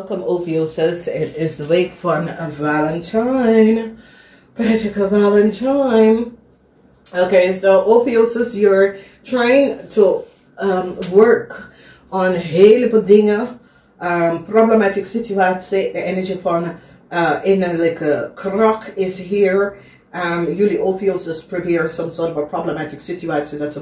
Welcome OPHIUCHUS. It is the week van Valentine. Prettige Valentine. Okay, so OPHIUCHUS, you're trying to work on heleboel dingen. Problematic situatie. De energie van innerlijke kracht is hier. Jullie OPHIUCHUS proberen some sort of a problematic situatie dat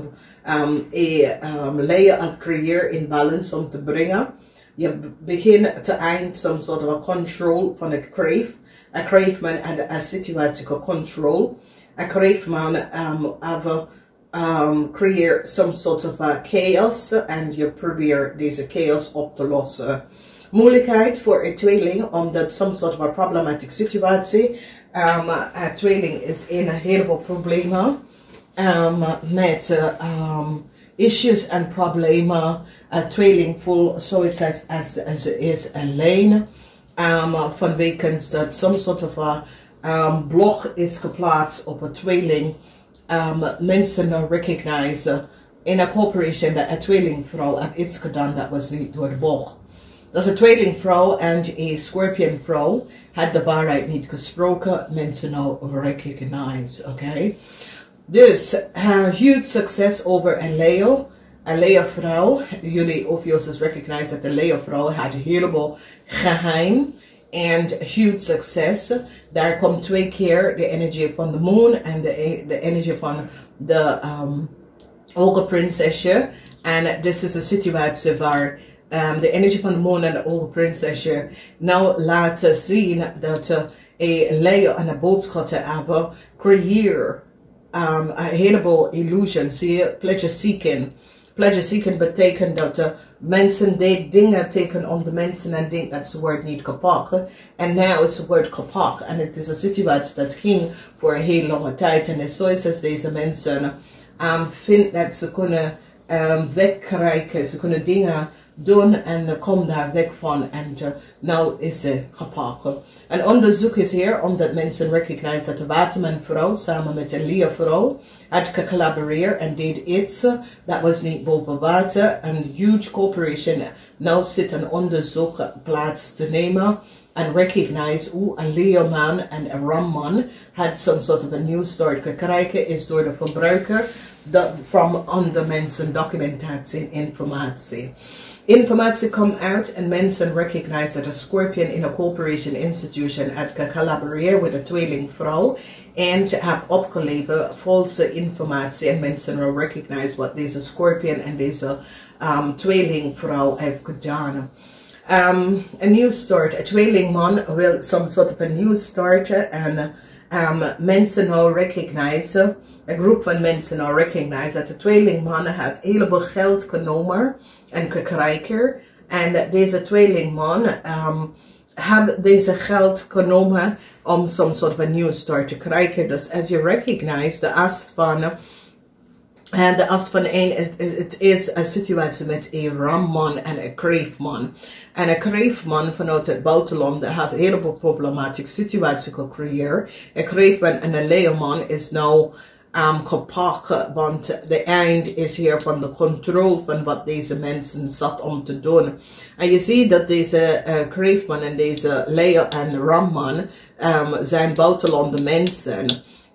layer of creëren in balance om te brengen. Je begint te eind some sort of a control van een crave. Een crave man had een situatie control. Een crave man creëert some sort of a chaos en je probeert deze chaos op te lossen. Moeilijkheid voor een tweeling, omdat some sort of a problematic situatie. Een tweeling is in een heleboel problemen met issues en problemen. Een tweeling voelt zoiets als is alleen. Vanwege dat some sort of a blok is geplaatst op een tweeling. Mensen recognizen in een corporation dat een tweelingvrouw heeft iets gedaan dat was niet door de bocht. Dat is een tweelingvrouw en een scorpionvrouw had de waarheid niet gesproken. Mensen nou recognize, oké? Dus, huge succes over een Leo. Een Leo-vrouw. Jullie OPHIUCHUS recognize dat de Leo-vrouw had een heleboel geheim. En huge succes. Daar komt 2 keer de energie van de moon en de energie van de hoge prinsesje. En dit is een situatie waar de energie van de moon en de hoge prinsesje nou laten zien dat een Leo en een boodschap hebben. Creëer een heleboel illusions. Zie je? Pleasure seeking. Pleasure seeking betekent dat mensen dingen tekenen om de mensen en denken dat ze wordt niet gepakt. En nu is het wordt gepakt. En het is een situatie dat ging voor een heel lange tijd. En het is zoals als deze mensen vinden dat ze kunnen wegkrijgen. Ze kunnen dingen doen en komen daar weg van. En nu is ze gepakt. En onderzoek is hier omdat mensen recognize dat de watermanvrouw samen met de Leo-vrouw had gecollaboreerd en deed iets dat was niet boven water. Een huge corporation nu zit een onderzoek plaats te nemen en recognize hoe een Leo-man en een Ram-man had some sort of a new start gekregen is door de verbruiker from andere mensen documentatie en informatie. Informatie komt uit en mensen recognize dat een Scorpion in een corporation institution had gecollaboreerd met een tweelingvrouw en heeft opgeleverd valse informatie en mensen recognize wat deze Scorpion en deze tweelingvrouw heeft gedaan. Een nieuw start, een tweelingman wil some sort of a new start en mensen nou recognize, een groep van mensen nou recognize dat de tweelingman heeft een heleboel geld genomen en gekregen. En deze tweelingman heeft deze geld genomen om some sort of a new start te krijgen. Dus als je recognize de as van één, het is een situatie met een ramman en een kreefman. En een kreefman vanuit het buitenland heeft een heleboel problematische situatie gecreëerd. Een kreefman en een leeuwman is nou gepakt, want de eind is hier van de controle van wat deze mensen zat om te doen. En je ziet dat deze kreefman en deze leeuw en ramman zijn buitenlandse mensen.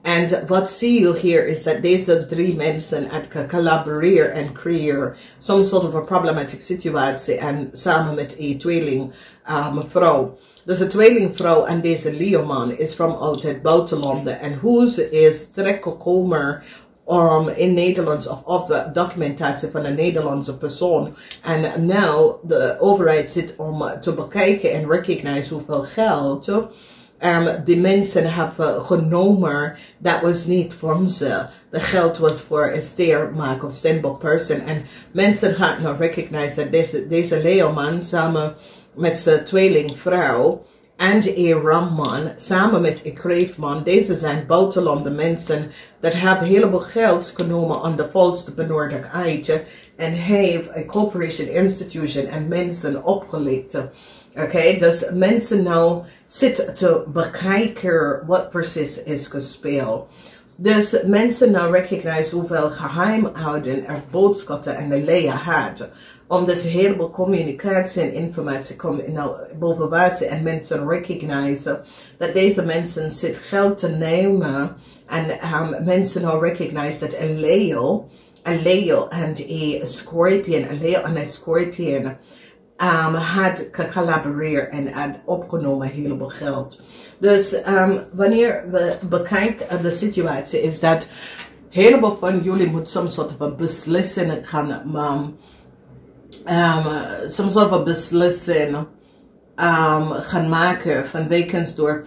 En wat zie je hier is dat deze 3 mensen het collaboreren en creëren some sort of a problematic situatie en samen met een tweelingvrouw. Dus de tweelingvrouw en deze Leoman is van altijd buitenlanden en hoe ze is terechtgekomen in Nederlands of documentatie van een Nederlandse persoon. En nu de overheid zit om te bekijken en recognize hoeveel geld die mensen hebben genomen, dat was niet van ze. De geld was voor een steermaak of standby person. En mensen gaan nou recognize dat deze Leoman samen met zijn tweelingvrouw en een ramman samen met een kreefman, deze zijn buitenlandse mensen dat hebben een heleboel geld genomen aan de volste benodigdheid en heeft een corporation institution en mensen opgelegd. Oké, dus mensen nou zitten te bekijken wat precies is gespeeld. Dus mensen nou recognize hoeveel geheimhouden er boodschappen en de leer had. Omdat een heleboel communicatie en informatie komt nou boven water en mensen recognize dat deze mensen zit geld te nemen. En mensen nou recognize dat een Leo en een Scorpion, een Leo en een Scorpion had gecollaboreerd en had opgenomen heleboel geld. Dus wanneer we bekijken de situatie is dat een heleboel van jullie moet soms soort van beslissing gaan soms soort van beslissing gaan maken vanwege door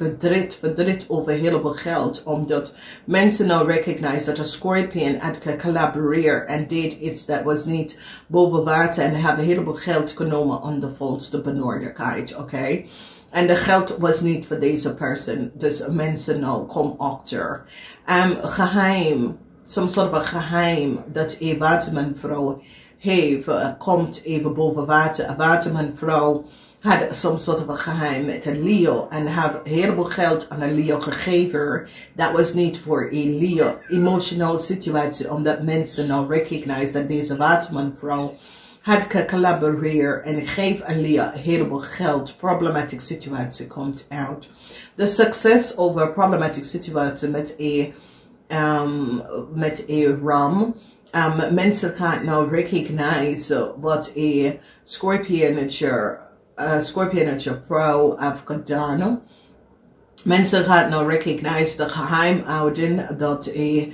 verdriet over een heleboel geld, omdat mensen nou recognize dat een Scorpion had gecollaboreerd en deed iets dat was niet boven water en hebben een heleboel geld genomen onder volste benodigdheid, oké? En de geld was niet voor deze persoon, dus mensen nou komen achter. Geheim, soms soort van geheim dat een watermanvrouw heeft, komt even boven water. Een watermanvrouw had soms soort van geheim met een Leo en heeft een heleboel geld aan een Leo gegeven. Dat was niet voor een Leo emotionele situatie, omdat mensen nou recognize dat deze watermanvrouw had gecollaboreerd en geeft een Leo een heleboel geld. Problematische situatie komt uit. De succes over problematische situatie met een ram. Mensen gaan nou recognize wat een Scorpionetje vrouw heeft gedaan. Mensen gaan nou recognize de geheimhouding dat een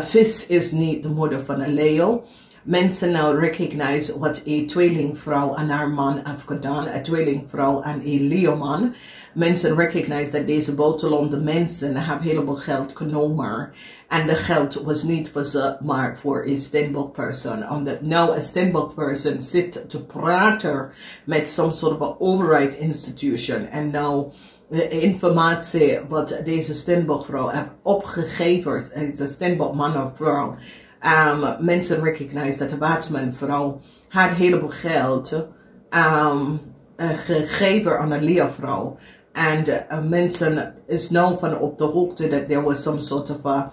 vis is niet de moeder van een Leo. Mensen nou recognize wat een tweelingvrouw aan haar man heeft gedaan. Een tweelingvrouw aan een Leo-man. Mensen recognize dat deze buitenlandse mensen hebben een heleboel geld genomen. En de geld was niet voor ze, maar voor een Steenbok persoon. Omdat nou een Steenbok persoon zit te praten met some sort of override institution. En nou de informatie wat deze Steenbok vrouw heeft opgegeven, deze Steenbok man of vrouw. Mensen recognize dat de watermanvrouw had een heleboel geld gegeven aan een Leo-vrouw. En mensen is nou van op de hoogte dat er was some sort of a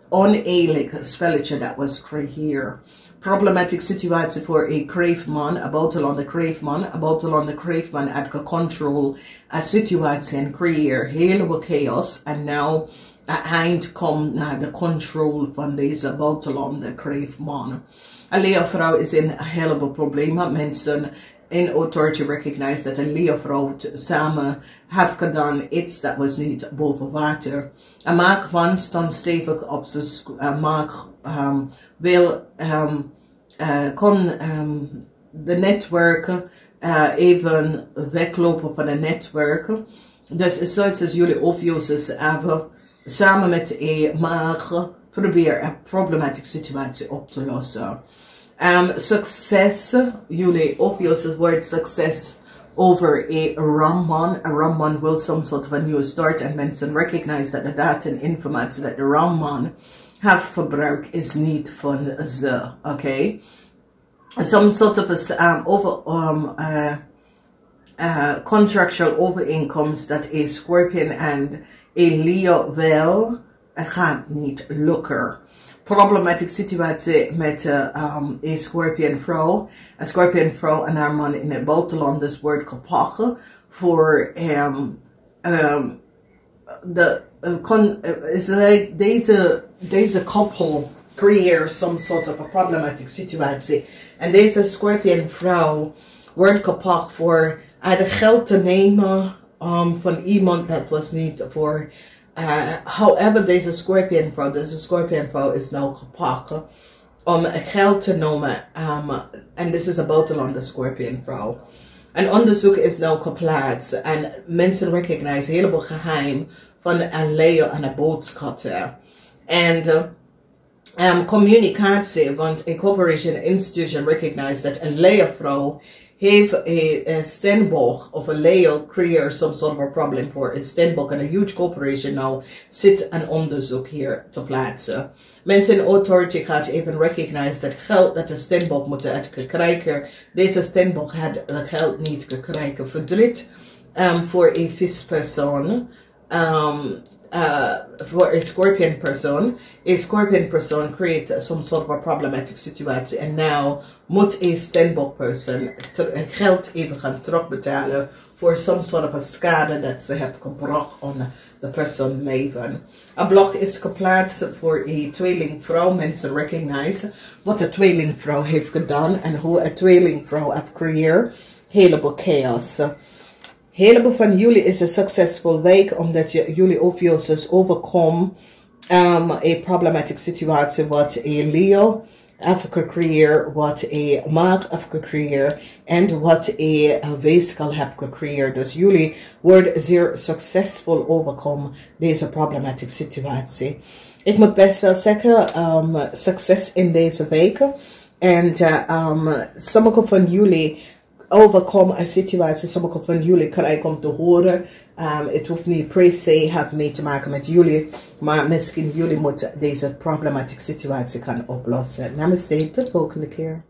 oneerlijk spelletje dat was creëerd. Problematische situatie voor een kreefman, een buitenlandse kreefman. Een buitenlandse kreefman had gecontroleerd een situatie en creëert heleboel chaos. En nou het eind komt naar de controle van deze buitenlandse kreefman. Een Leo-vrouw is in een heleboel problemen. Mensen in authority recognize dat een Leo-vrouw samen heeft gedaan iets dat was niet boven water. Een maagman stond stevig op zijn maag, kon de netwerken even weglopen van de netwerken. Dus zoals jullie OPHIUCHUS hebben, samen met een maag, probeer een problematische situatie op te lossen. Succes, jullie OPHIUCHUS woord succes over een ramman. Een ramman wil some sort of a new start en mensen recognize dat de data en informatie dat de ramman heeft verbruikt is niet van ze, oké? Some sort of contractual overeenkomst dat een Scorpion en een Leo wel gaat niet lukken. Problematische situatie met een Scorpion vrouw. Een Scorpion vrouw en haar man in het buitenland dus wordt gepakt voor deze couple creëert some sort of a problematic situatie. En deze Scorpion vrouw wordt gepakt voor haar geld te nemen van iemand dat was niet voor. However, deze Scorpion vrouw is nou gepakt om geld te nemen. En dit is een buitenlandse Scorpion vrouw. Een onderzoek is nou geplaatst en mensen recognize een heleboel geheim van een Leo en een boodschappen. En communicatie, want een corporation institution recognize dat een Leo vrouw heeft een Steenbok of een Leo creëert some sort of a problem voor een Steenbok en een huge corporation nou zit een onderzoek hier te plaatsen. Mensen in authority gaat even recognize dat geld dat de Steenbok moet krijgen. Deze Steenbok had het geld niet gekregen. Verdriet voor een vispersoon. voor een Scorpion persoon. Een Scorpion persoon create some sort of a problematic situatie. En nou moet een Steenbok persoon geld even gaan terugbetalen voor some sort of a schade dat ze heeft gebracht aan de persoon leven. Een blok is geplaatst voor een tweelingvrouw. Mensen recognize wat de tweelingvrouw heeft gedaan en hoe een tweelingvrouw heeft gecreëerd. Heleboel chaos. Heleboel van jullie is een succesvol week omdat jullie OPHIUCHUS overkomen een problematic situatie wat een Leo heeft gecreëerd, wat een maag heeft gecreëerd en wat een weeskal heeft gecreëerd. Dus jullie worden zeer succesvol overkomen deze problematic situatie. Ik moet best wel zeggen, succes in deze weken. En sommige van jullie overkomen een situatie, sommige van jullie krijgen om te horen. Het hoeft niet per se mee te maken met jullie, maar misschien jullie moeten deze problematische situatie gaan oplossen. Namaste, tot de volgende keer.